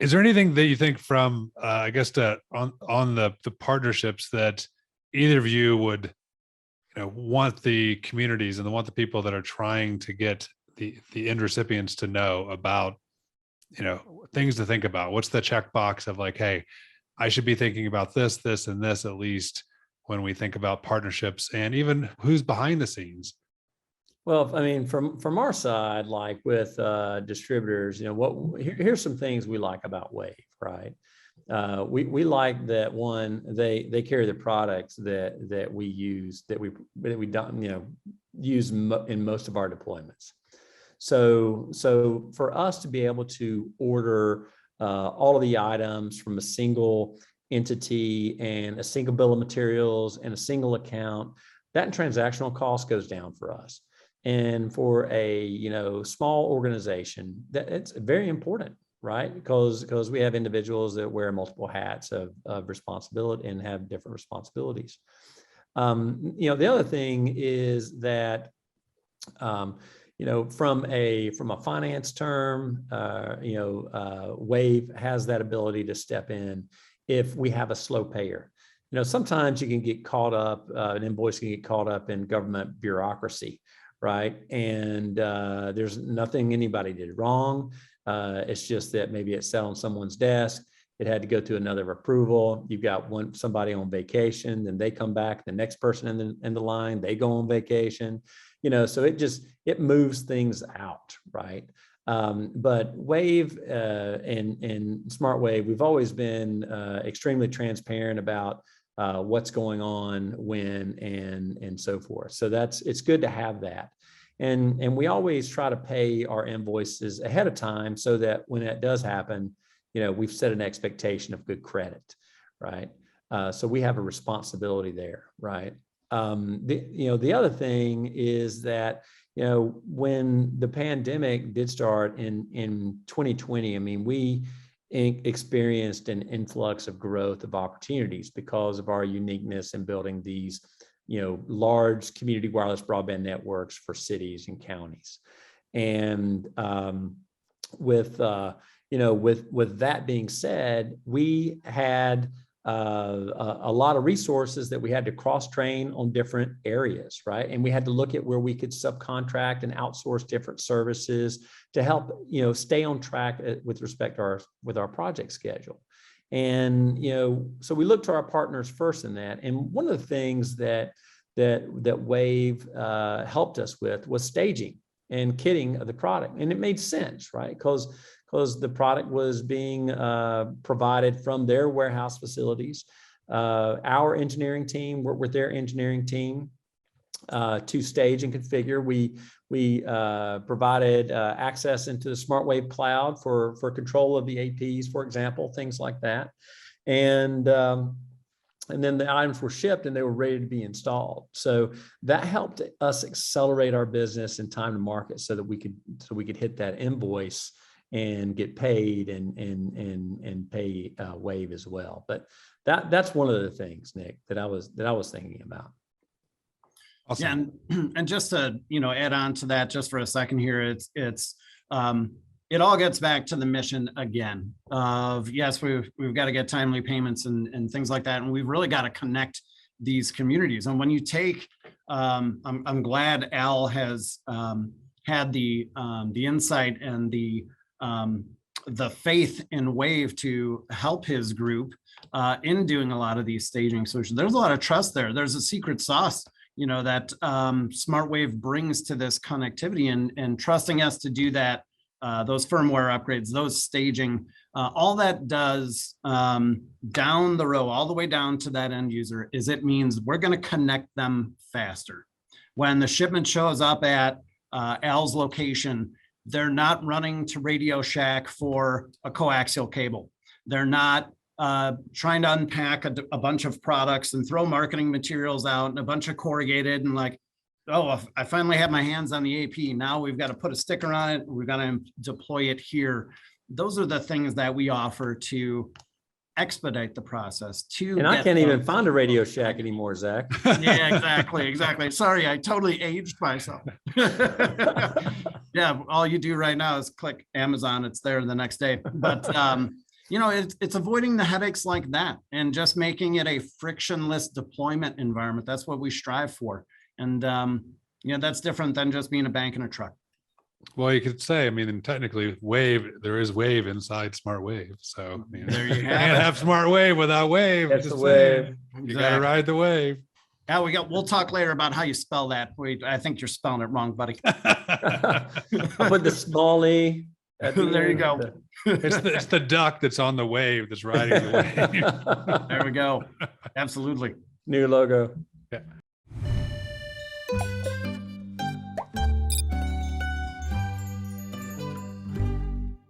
Is there anything that you think from, I guess, on the partnerships that either of you would, want the communities and want the people that are trying to get the end recipients to know about, things to think about? What's the checkbox of like, hey, I should be thinking about this, this, and this at least when we think about partnerships, and even who's behind the scenes? Well, I mean, from our side, like with distributors, here's some things we like about Wave, right? We like that, one, they carry the products that we use, that we don't use in most of our deployments. So for us to be able to order all of the items from a single entity and a single bill of materials and a single account, that transactional cost goes down for us. And for a small organization, that it's very important, right? Because we have individuals that wear multiple hats of responsibility and have different responsibilities. The other thing is that from a finance term, Wave has that ability to step in if we have a slow payer. Sometimes you can get caught up, an invoice can get caught up in government bureaucracy, right? And there's nothing anybody did wrong. It's just that maybe it sat on someone's desk. It had to go to another approval. You've got somebody on vacation, then they come back, the next person in the line, they go on vacation. So it moves things out, right? But Wave and SmartWAVE, we've always been extremely transparent about what's going on, when, and so forth. So it's good to have that. And we always try to pay our invoices ahead of time so that when it does happen, we've set an expectation of good credit, right? So we have a responsibility there, right? The other thing is that, when the pandemic did start in 2020, I mean, we experienced an influx of growth of opportunities because of our uniqueness in building these, large community wireless broadband networks for cities and counties. And with that being said, we had a lot of resources that we had to cross-train on different areas, right? And we had to look at where we could subcontract and outsource different services to help, stay on track with respect to our project schedule. And, so we looked to our partners first in that. And one of the things that Wave helped us with was staging and kitting of the product. And it made sense, right? Because the product was being provided from their warehouse facilities. Our engineering team worked with their engineering team to stage and configure. We provided access into the SmartWAVE cloud for control of the APs, for example, things like that. And then the items were shipped and they were ready to be installed. So that helped us accelerate our business and time to market so that we could hit that invoice and get paid and pay Wave as well. But that's one of the things, Nick, that I was thinking about. Awesome. Yeah, and just to add on to that just for a second here, it all gets back to the mission again of, yes, we've got to get timely payments and things like that, and we've really got to connect these communities. And when you take, I'm glad Al has had the insight and the faith in Wave to help his group in doing a lot of these staging solutions. There's a lot of trust there. There's a secret sauce, that SmartWAVE brings to this connectivity and trusting us to do that, those firmware upgrades, those staging, all that does down the row, all the way down to that end user, is it means we're going to connect them faster. When the shipment shows up at Al's location, they're not running to Radio Shack for a coaxial cable. They're not trying to unpack a bunch of products and throw marketing materials out and a bunch of corrugated and like, oh, I finally have my hands on the AP. Now we've got to put a sticker on it. We've got to deploy it here. Those are the things that we offer to expedite the process. And I can't even find a Radio Shack anymore, Zach. Yeah, exactly. Sorry, I totally aged myself. Yeah, all you do right now is click Amazon. It's there the next day. But it's avoiding the headaches like that and just making it a frictionless deployment environment. That's what we strive for. And, that's different than just being a bank and a truck. Well, you could say, I mean, technically there is wave inside SmartWAVE. So There you can't have SmartWAVE without wave. That's Just the wave. saying. You got to ride the wave. Yeah, we'll talk later about how you spell that. I think you're spelling it wrong, buddy. I put the small e. There you go. It's the duck that's on the wave that's riding the wave. There we go. Absolutely. New logo. Yeah.